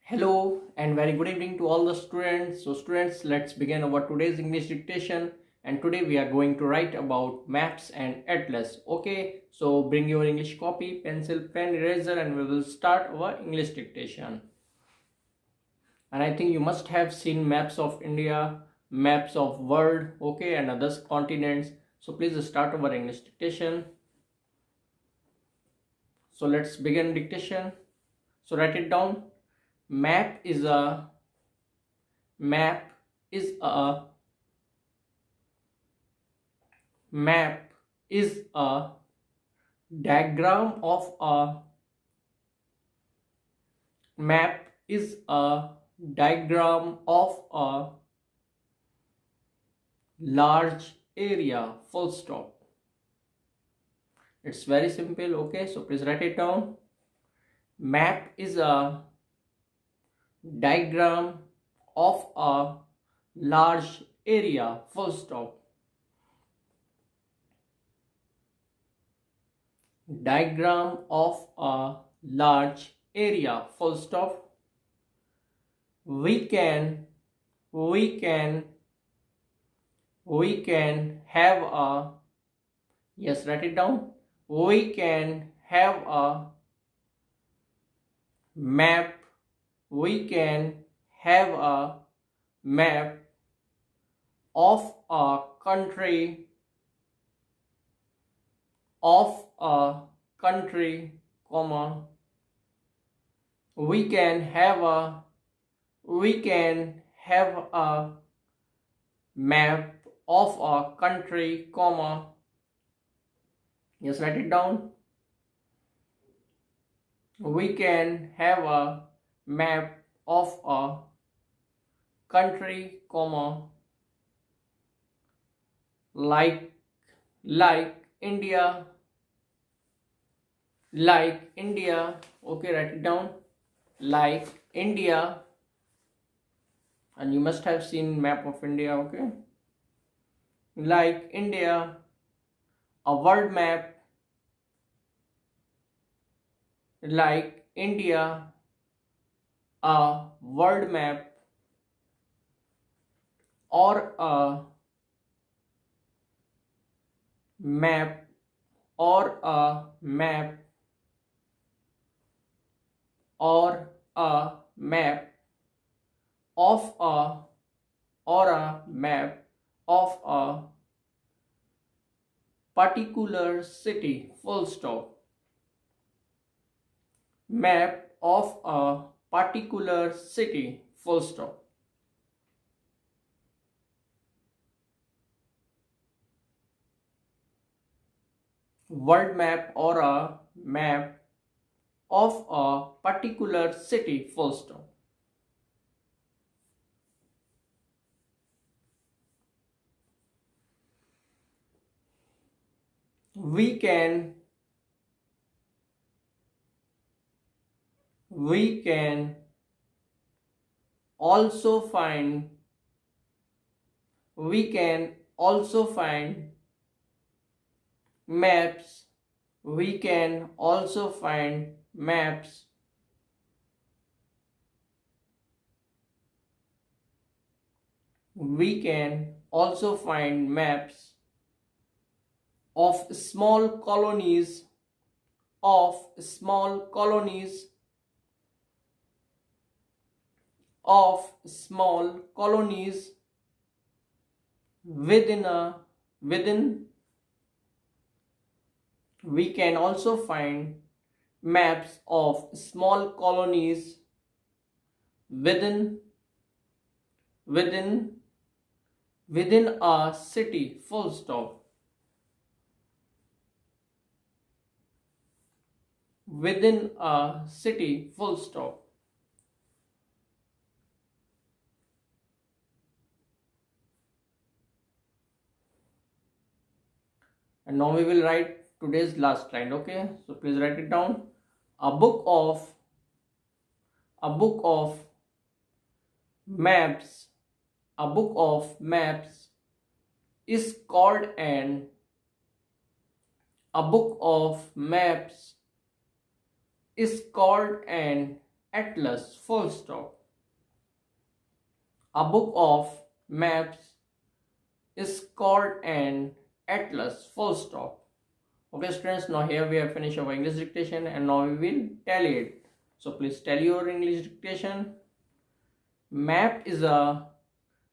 Hello and very good evening to all the students. So students, let's begin our today's English dictation, and today we are going to write about maps and atlas. Okay, so bring your English copy, pencil, pen, eraser, and we will start our English dictation. And I think you must have seen maps of India, maps of world, okay, and other continents. So please start our English dictation. So let's begin dictation. So write it down. Map is a map is a map is a diagram of a map is a diagram of a large area, full stop. It's very simple. Okay, so please write it down. Map is a diagram of a large area, full stop. Diagram of a large area, full stop. We can we can have a, yes, write it down, we can have a map, we can have a map of a country, of a country, comma, we can have a we can have a map of a country, comma, just write it down, we can have a map of a country, comma, like like India, like India, okay, write it down, like India, and you must have seen map of India, okay, like India, a world map, like India, a world map, or a map, or a map, or a map of a, or a map of a particular city, full stop. Map of a particular city, full stop. World map or a map of a particular city, full stop. We can we can also find we can also find maps, we can also find maps we can also find maps of small colonies, of small colonies, of small colonies within a within we can also find maps of small colonies within within within a city, full stop. Within a city, full stop. And now we will write today's last line, okay, so please write it down. A book of a book of maps, a book of maps is called an a book of maps is called an atlas, full stop. A book of maps is called an atlas, full stop. Okay students, now here we have finished our English dictation and now we will tally it. So please tally your English dictation. Map is a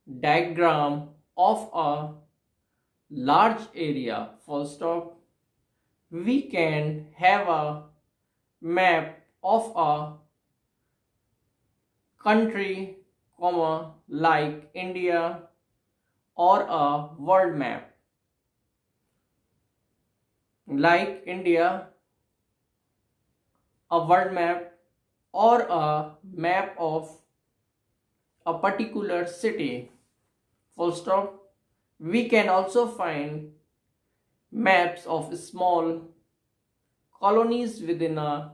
diagram of a large area, full stop. We can have a map of a country, comma, like India, or a world map like India, a world map, or a map of a particular city, full stop. We can also find maps of small colonies within a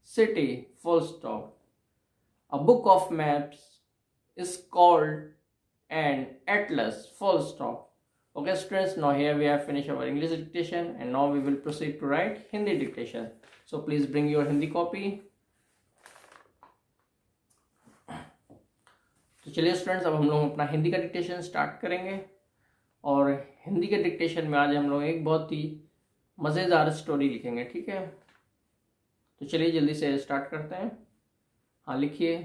city, full stop. A book of maps is called an atlas, full stop. Okay students, now here we have finished our English dictation and now we will proceed to write Hindi dictation. So please bring your Hindi copy. तो चलिए students, अब हम लोग अपना हिंदी का dictation start करेंगे। और हिंदी के डिक्टेशन में आज हम लोग एक बहुत ही मज़ेदार स्टोरी लिखेंगे, ठीक है। तो चलिए जल्दी से स्टार्ट करते हैं। हाँ लिखिए।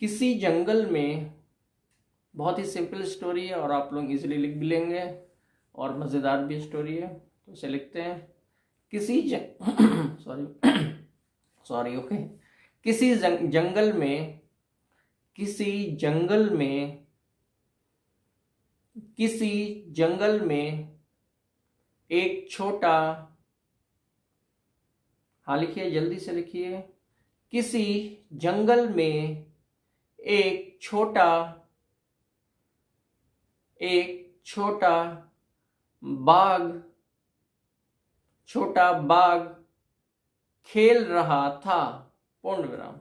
किसी जंगल में, बहुत ही सिंपल स्टोरी है और आप लोग इजीली लिख भी लेंगे और मज़ेदार भी स्टोरी है। तो इसे लिखते हैं। किसी सॉरी ओके। किसी जंगल में एक छोटा, हाँ लिखिए जल्दी से लिखिए। किसी जंगल में एक छोटा बाघ खेल रहा था, पूर्ण विराम।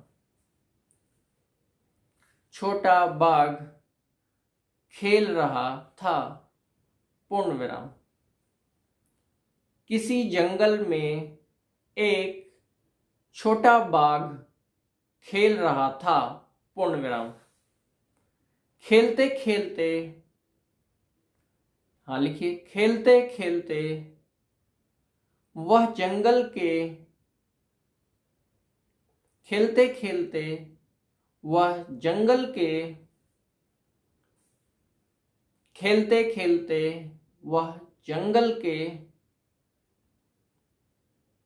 छोटा बाघ खेल रहा था, पूर्ण विराम। किसी जंगल में एक छोटा बाघ खेल रहा था, पूर्ण विराम। खेलते खेलते, हाँ लिखिए, खेलते खेलते वह जंगल के, खेलते खेलते वह जंगल के, खेलते खेलते वह जंगल के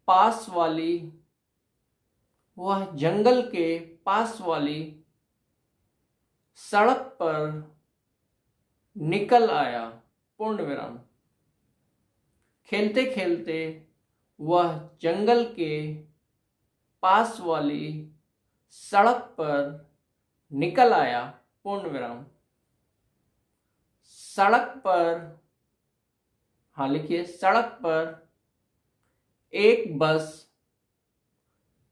पास वाली, वह जंगल के पास वाली सड़क पर निकल आया, पूर्ण विराम। खेलते खेलते वह जंगल के पास वाली सड़क पर निकल आया, पूर्ण विराम। सड़क पर, हाँ लिखिए, सड़क पर एक बस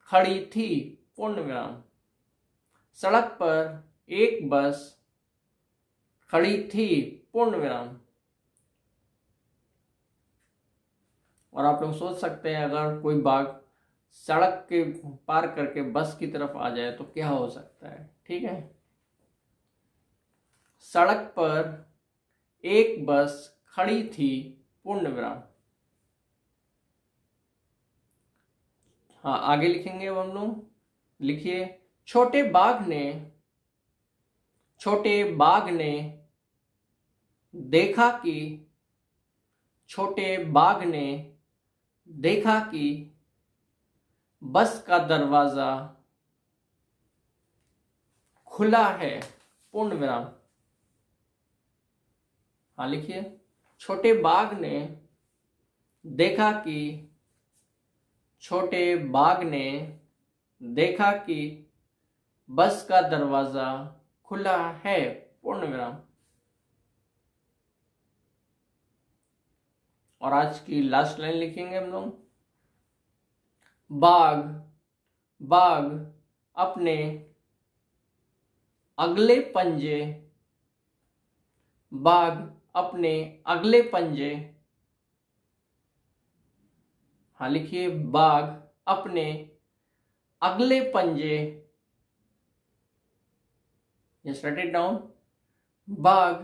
खड़ी थी, पूर्ण विराम। सड़क पर एक बस खड़ी थी, पूर्ण विराम। और आप लोग सोच सकते हैं अगर कोई बाघ सड़क के पार करके बस की तरफ आ जाए तो क्या हो सकता है, ठीक है। सड़क पर एक बस खड़ी थी, पूर्ण विराम। हाँ आगे लिखेंगे अब हम लोग। लिखिए। छोटे बाघ ने देखा कि बस का दरवाजा खुला है, पूर्ण विराम। हाँ लिखिए। छोटे बाघ ने देखा कि बस का दरवाजा खुला है, पूर्ण विराम। और आज की लास्ट लाइन लिखेंगे हम लोग। बाघ अपने अगले पंजे, हाँ लिखिए, बाघ अपने अगले पंजे, जस्ट राइट इट डाउन, बाघ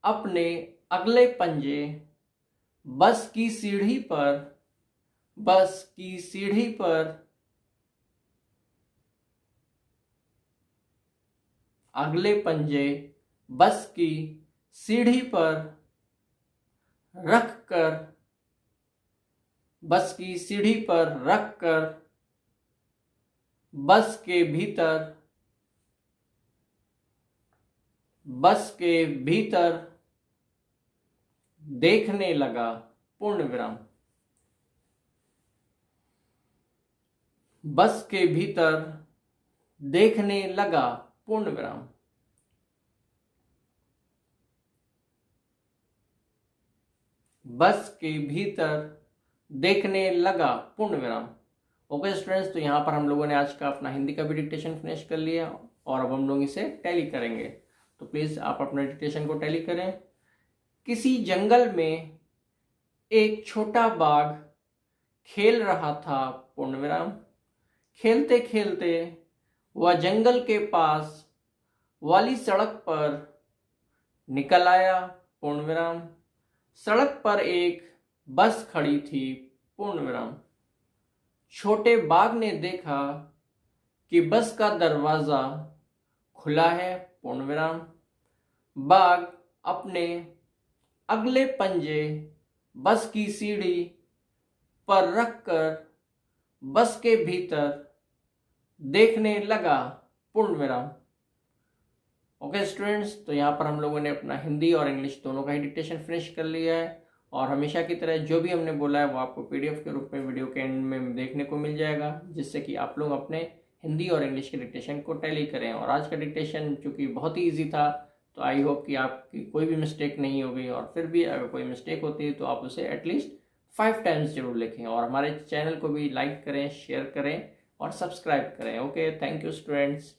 अपने अगले पंजे बस की सीढ़ी पर, बस की सीढ़ी पर अगले पंजे बस की सीढ़ी पर रखकर, बस की सीढ़ी पर रखकर बस के भीतर, बस के भीतर देखने लगा, पूर्ण विराम, बस के भीतर देखने लगा, पूर्ण विराम, बस के भीतर देखने लगा, पूर्ण विराम। ओके स्टूडेंट्स, तो यहाँ पर हम लोगों ने आज का अपना हिंदी का भी डिक्टेशन फिनिश कर लिया और अब हम लोग इसे टैली करेंगे। तो प्लीज़ आप अपना डिक्टेशन को टैली करें। किसी जंगल में एक छोटा बाघ खेल रहा था, पूर्ण विराम। खेलते खेलते वह जंगल के पास वाली सड़क पर निकल आया, पूर्ण विराम। सड़क पर एक बस खड़ी थी, पूर्ण विराम। छोटे बाघ ने देखा कि बस का दरवाजा खुला है, पूर्ण विराम। बाघ अपने अगले पंजे बस की सीढ़ी पर रखकर बस के भीतर देखने लगा, पूर्ण विराम। ओके स्टूडेंट्स, तो यहाँ पर हम लोगों ने अपना हिंदी और इंग्लिश दोनों का ही डिक्टेशन फिनिश कर लिया है और हमेशा की तरह जो भी हमने बोला है वो आपको पीडीएफ के रूप में वीडियो के एंड में देखने को मिल जाएगा, जिससे कि आप लोग अपने हिंदी और इंग्लिश के डिक्टेशन को टैली करें। और आज का डिक्टेशन चूँकि बहुत ही ईजी था, तो आई होप कि आपकी कोई भी मिस्टेक नहीं होगी, और फिर भी अगर कोई मिस्टेक होती है तो आप उसे एटलीस्ट 5 टाइम्स जरूर लिखें। और हमारे चैनल को भी लाइक करें, शेयर करें और सब्सक्राइब करें। Okay, thank you students.